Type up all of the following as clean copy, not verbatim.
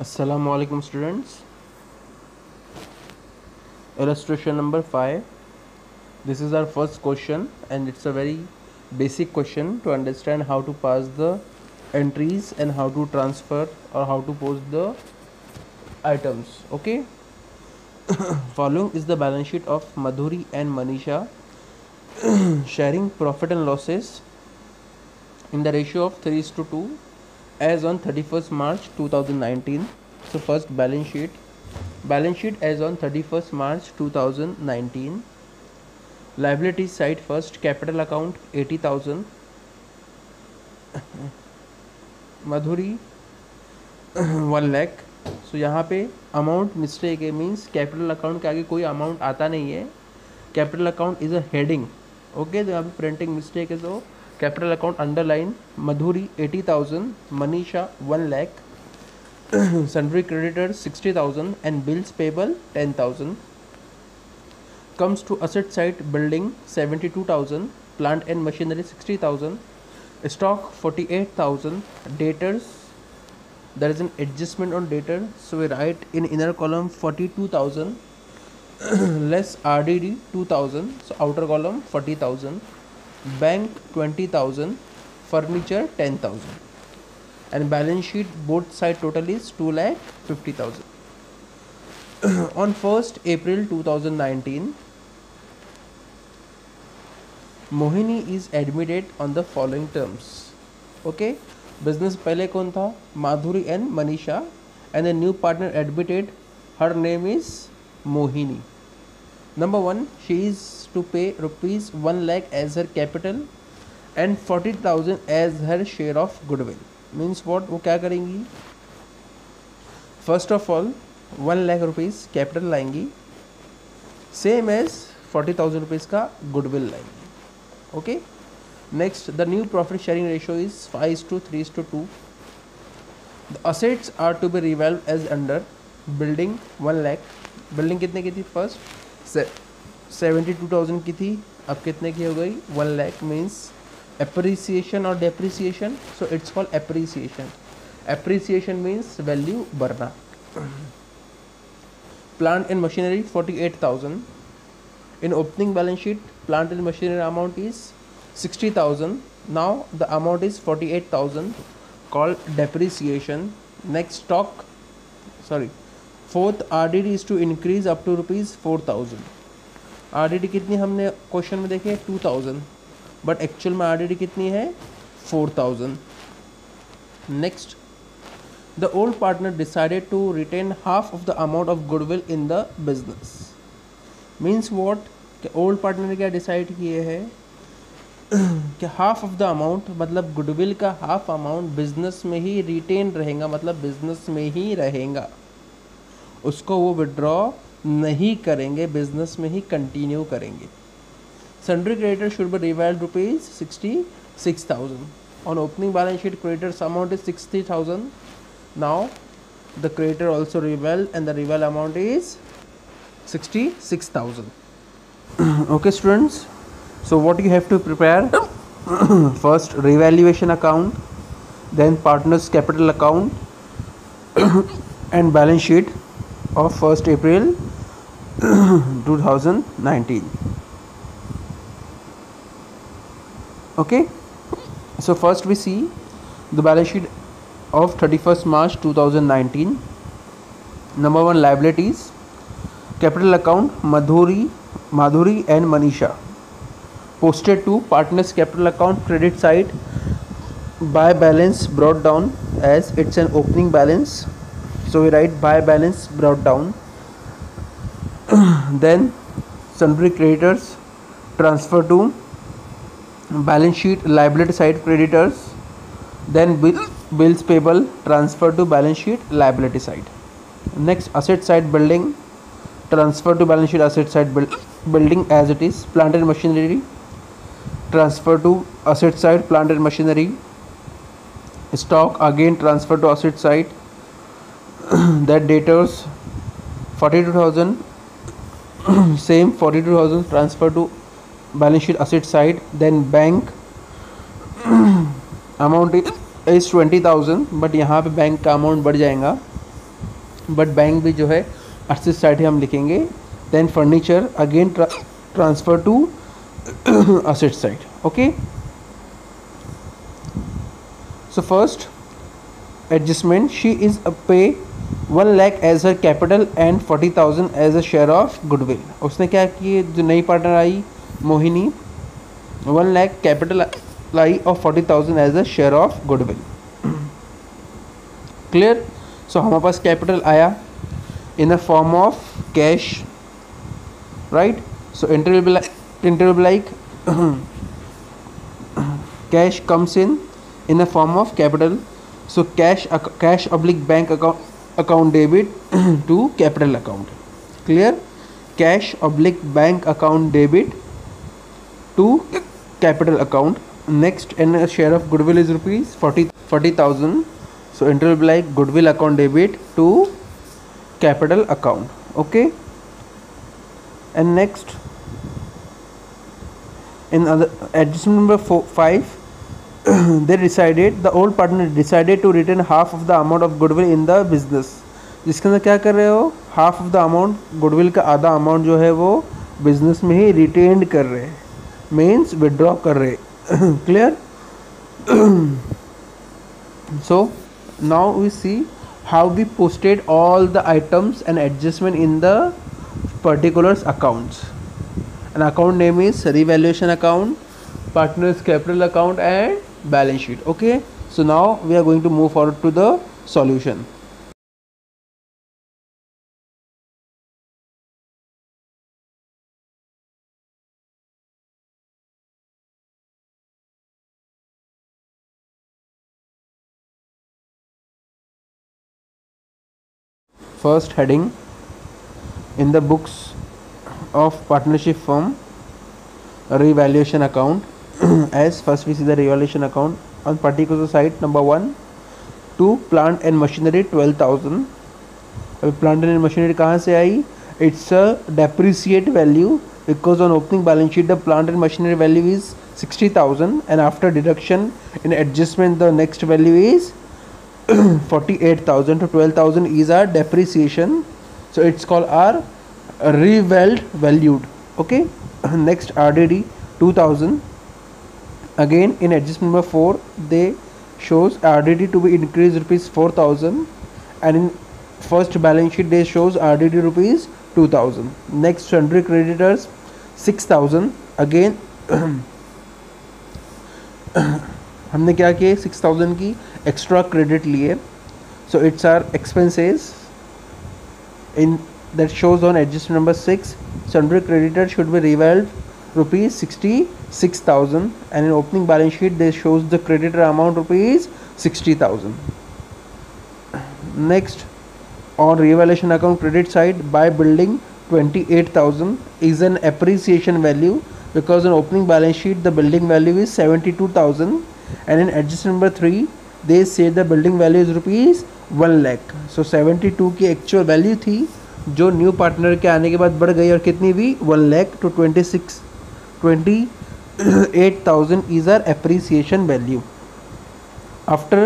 Assalamu alaikum students. Illustration number 5. This is our first question and it's a very basic question to understand how to pass the entries and how to transfer or how to post the items. Okay. Following is the balance sheet of Madhuri and Manisha sharing profit and losses in the ratio of 3:2 as on 31st March 2019. So first balance sheet as on 31st March 2019. Liabilities side first, capital account 80,000, Madhuri 1 lakh. सो यहाँ पे amount mistake है, means capital account के आगे कोई amount आता नहीं है. Capital account is a heading. Okay, तो यहाँ पे प्रिंटिंग मिस्टेक है. तो capital account underline, Madhuri 80,000, Manisha 1 lakh, sundry creditors 60,000 and bills payable 10,000. Comes to asset side, building 72,000, plant and machinery 60,000, stock 48,000, debtors, there is an adjustment on debtor, so we write in inner column 42,000 less RDD 2,000, so outer column 40,000, bank 20,000, furniture 10,000, and balance sheet both side total is 2,50,000. On 1st April 2019, Mohini is admitted on the following terms. Okay, business पहले कौन था? Madhuri and Manisha, and the new partner admitted, her name is Mohini. Number 1, she is to pay ₹1 lakh as her capital and 40,000 as her share of goodwill. Means what, वो क्या करेंगी? First of all 1 lakh rupees capital लाएंगी, same as 40,000 rupees का goodwill लाएंगी. Okay, next the new profit sharing ratio is 5:3:2. The assets are to be revalued as under. Building 1 lakh, building कितने की थी? First 72,000 की थी, अब कितने की हो गई? 1 lakh. मीन्स एप्रिसिएशन और depreciation, so it's called appreciation. Appreciation means value बढ़ना. Plant and machinery 48,000. In opening balance sheet, plant and machinery amount is 60,000. Now the amount is 48,000, called depreciation. Next fourth RDD is to increase up to ₹4,000. RDD कितनी हमने question में देखे? 2,000, but actual में RDD कितनी है? 4,000. Next, the old partner decided to retain half of the amount of goodwill in the business. Means what, कि old partner ने क्या डिसाइड किए है कि हाफ ऑफ द अमाउंट, मतलब गुडविल का हाफ अमाउंट बिजनेस में ही रिटेन रहेगा, मतलब बिजनेस में ही रहेगा, उसको वो विड्रॉ नहीं करेंगे, बिजनेस में ही कंटिन्यू करेंगे. Sundry creditor should be revalued ₹66,000. On opening balance sheet creditors amount is 60,000. Now the creditor also revalued and the revalued amount is 66,000. Okay students, so what you have to prepare? First revaluation account, then partners capital account and balance sheet of 1st April 2019. Okay, so first we see the balance sheet of 31st March 2019. Number 1, liabilities. Capital account Madhuri and Manisha. Posted to partners capital account credit side by balance brought down as it's an opening balance. So we write by balance brought down. Then sundry creditors transfer to balance sheet liability side creditors. Then bills payable transfer to balance sheet liability side. Next, asset side, building transfer to balance sheet asset side building as it is. Plant and machinery transfer to asset side plant and machinery. Stock again transfer to asset side. That debtors 42,000 same 42,000 transfer to balance sheet asset side. Then bank amount is 20,000, but यहाँ पे bank का amount बढ़ जाएगा but bank भी जो है asset side ही हम लिखेंगे. Then furniture again transfer to asset side. Okay, so first adjustment, she is a pay 1 lakh as her capital and 40,000 as a share of goodwill. उसने क्या किए, जो नई पार्टनर आई मोहिनी, 1 lakh कैपिटल लाई और 40,000 as a share of goodwill. Clear. So हमारे पास कैपिटल आया in a form of cash, right. So interview like cash comes in a form of capital. So cash oblique bank account debit to capital account. Clear. Cash oblique bank account debit to capital account. Next, and a share of goodwill is rupees 40,000. So enter will be like goodwill account debit to capital account. Okay. And next, in other adjustment number 5. They decided, the old partner decided to retain half of the amount of goodwill in the business. जिसके अंदर क्या कर रहे हो, half of the amount goodwill का आधा amount जो है वो बिजनेस में ही रिटेन कर रहे हैं, मीन्स विड्रॉ कर रहे. Clear. So now we see how we posted all the items and adjustment in the particulars accounts. An account name is revaluation account, partners capital account and balance sheet. Okay, so now we are going to move forward to the solution. First heading in the books of partnership firm, revaluation account. As first we see the revaluation account on particular site. Number 1, to plant and machinery 12,000. अभी plant and machinery कहाँ से आई, it's a depreciate value because on opening balance sheet the plant and machinery value is 60,000 and after deduction in adjustment the next value is 48,000 to 12,000 is our depreciation, so it's called our revalued valued. Okay. Next, RDD 2,000. Again in adjustment number 4 they shows RDD to be increased rupees 4,000 and in first balance sheet they shows RDD rupees 2,000. Next, sundry creditors 6,000. Again हमने क्या किए, 6,000 की extra credit लिए. So it's are expenses in that shows on adjustment number 6. Sundry creditor should be revalued rupees 66,000 and in opening balance sheet they shows the creditor amount rupees 60,000. Next, on revaluation account credit side, by building 28,000 is an appreciation value because on opening balance sheet the building value is 72,000 and in adjustment number 3 they say the building value is rupees 1 lakh. So 72 की actual value थी जो new partner के आने के बाद बढ़ गई और कितनी हुई 1 lakh to 28,000 is our appreciation value. After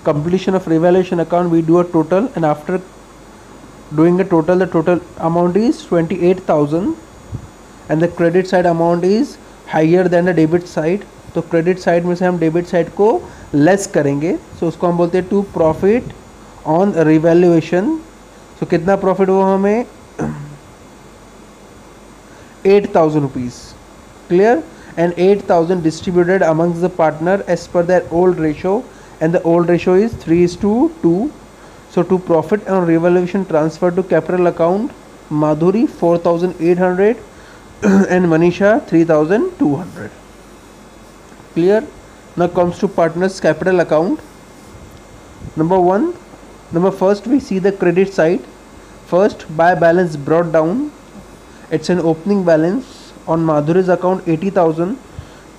completion of revaluation account we do a total and after doing a total the total amount is 28,000 and the credit side amount is higher than the debit side. तो credit side में से हम debit side को less करेंगे, सो उसको हम बोलते हैं to profit on revaluation. So कितना प्रॉफिट हुआ हमें 8,000 rupees. Clear. And 8,000 distributed amongst the partner as per their old ratio and the old ratio is 3:2. So to profit on revaluation transfer to capital account, Madhuri 4,800 and Manisha 3,200. Clear. Now comes to partners capital account. Number first we see the credit side. First, buy balance brought down. It's an opening balance on Madhuri's account 80,000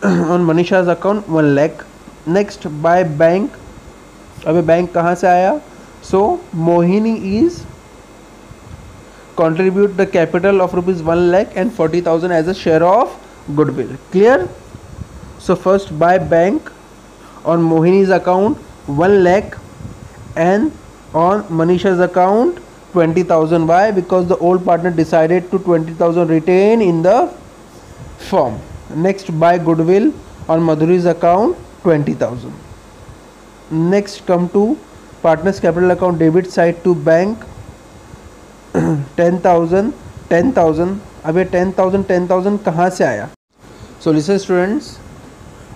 on Manisha's account 1 lakh. Next by bank. अबे bank कहाँ से आया? So Mohini is contribute the capital of rupees 1 lakh and 40,000 as a share of goodwill. Clear. So first buy bank on Mohini's account 1 lakh and on Manisha's account 20,000. Why? Because the old partner decided to 20,000 retain in the firm. Next, buy goodwill on Madhuri's account 20,000. Next, come to partner's capital account debit side to bank 10,000. 10,000. अब ये 10,000 कहाँ से आया? So listen students,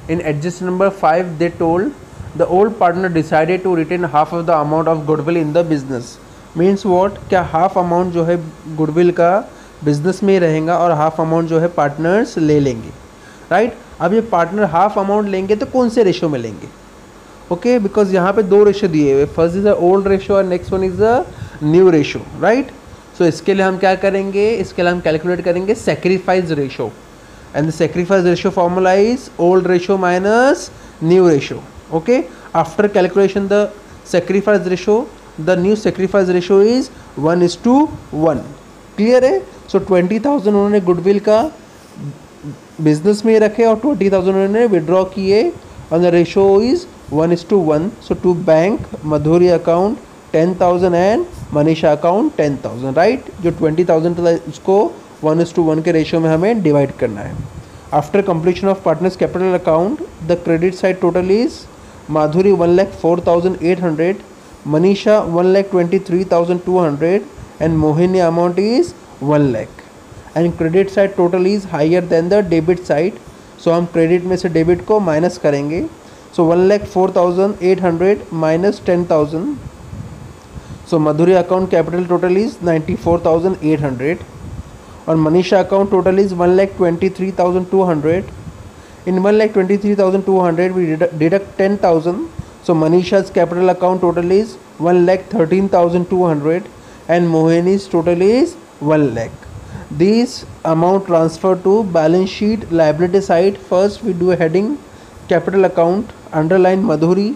in adjustment number 5 they told the old partner decided to retain half of the amount of goodwill in the business. Means what? क्या half amount जो है goodwill का business में रहेगा और हाफ अमाउंट जो है partners ले लेंगे, राइट? अब ये पार्टनर हाफ अमाउंट लेंगे तो कौन से रेशो में लेंगे? ओके, बिकॉज यहाँ पे दो रेशो दिए हुए, first is the old ratio और next one is the new ratio, right? So इसके लिए हम क्या करेंगे? इसके लिए हम कैलकुलेट करेंगे sacrifice ratio, and the sacrifice ratio formula is old ratio minus new ratio. Okay, after calculation the sacrifice ratio, the new sacrifice ratio is 1:1. Clear है? सो 20,000 उन्होंने गुडविल का बिजनेस में रखे और 20,000 उन्होंने विड्रॉ किए और the ratio is 1:1. So to bank Madhuri account 10,000 and Manisha account 10,000, right? जो 20,000 था उसको 1:1 के रेशो में हमें डिवाइड करना है. After completion of partners capital account the credit side total is Madhuri 1,04,800, Manisha 1,23,200 and Mohini amount is 1 lakh. And credit side total is higher than the debit side. So हम credit में से debit को minus करेंगे. So 1,04,800 minus 10,000. So Madhuri account capital total is 94,800 और Manisha account total is 1,23,200. In 1,23,200 we deduct 10,000. So Manisha's capital account total is 1,13,200 and Mohini's total is 1 lakh. These amount transfer to balance sheet liability side. First we do a heading capital account, underline Madhuri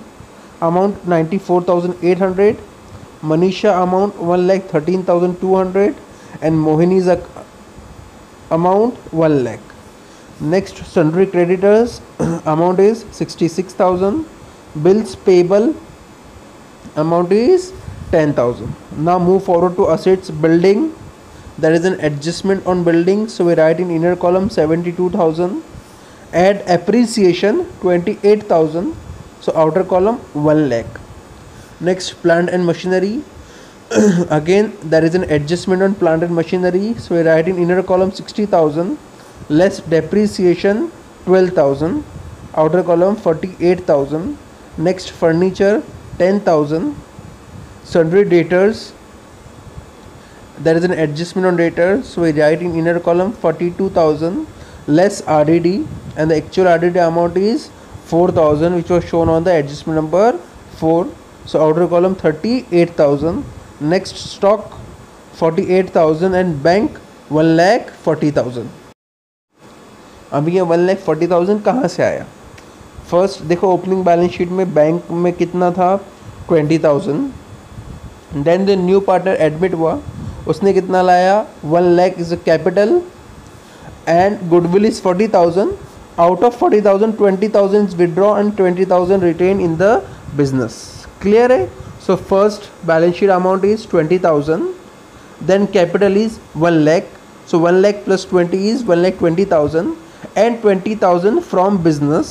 amount 94,800, Manisha amount 1,13,200 and Mohini's amount 1 lakh. Next, sundry creditors amount is 66,000. Bills payable amount is 10,000. Now move forward to assets. Building, there is an adjustment on building, so we write in inner column 72,000. Add appreciation 28,000, so outer column 1 lakh. Next, plant and machinery. Again there is an adjustment on plant and machinery, so we write in inner column 60,000 less depreciation 12,000, outer column 48,000. Next, furniture 10,000. Sundry debtors, there is an adjustment on debtors, so we write in inner column 42,000 less RDD, and the actual RDD amount is 4,000, which was shown on the adjustment number 4. So outer column 38,000. Next, stock 48,000 and bank 1,40,000. अब ये 1,40,000 कहाँ से आया? First देखो, opening balance sheet में bank में कितना था? 20,000. Then the new partner admit हुआ, उसने कितना लाया? 1 lakh is a capital and goodwill is 40,000. Out of 40,000 20,000 is withdraw and 20,000 retain in the business. Clear है? So first balance sheet amount is 20,000, then capital is 1 lakh. So 1 lakh plus 20 is 1,20,000 and 20,000 from business.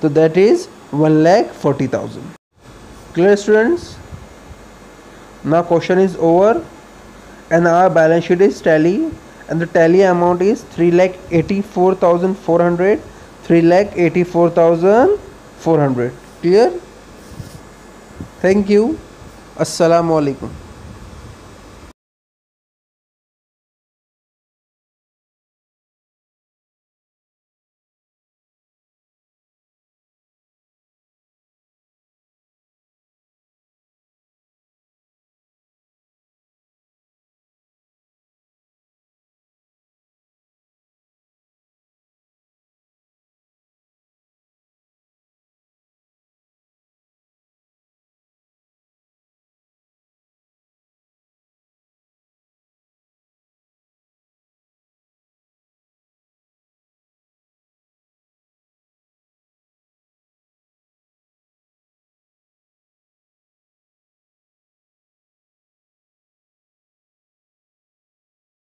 So that is 1,40,000. Clear students? Now question is over and our balance sheet is tally, and the tally amount is 3,84,400, 3,84,400. Clear? Thank you. Assalamu alaikum.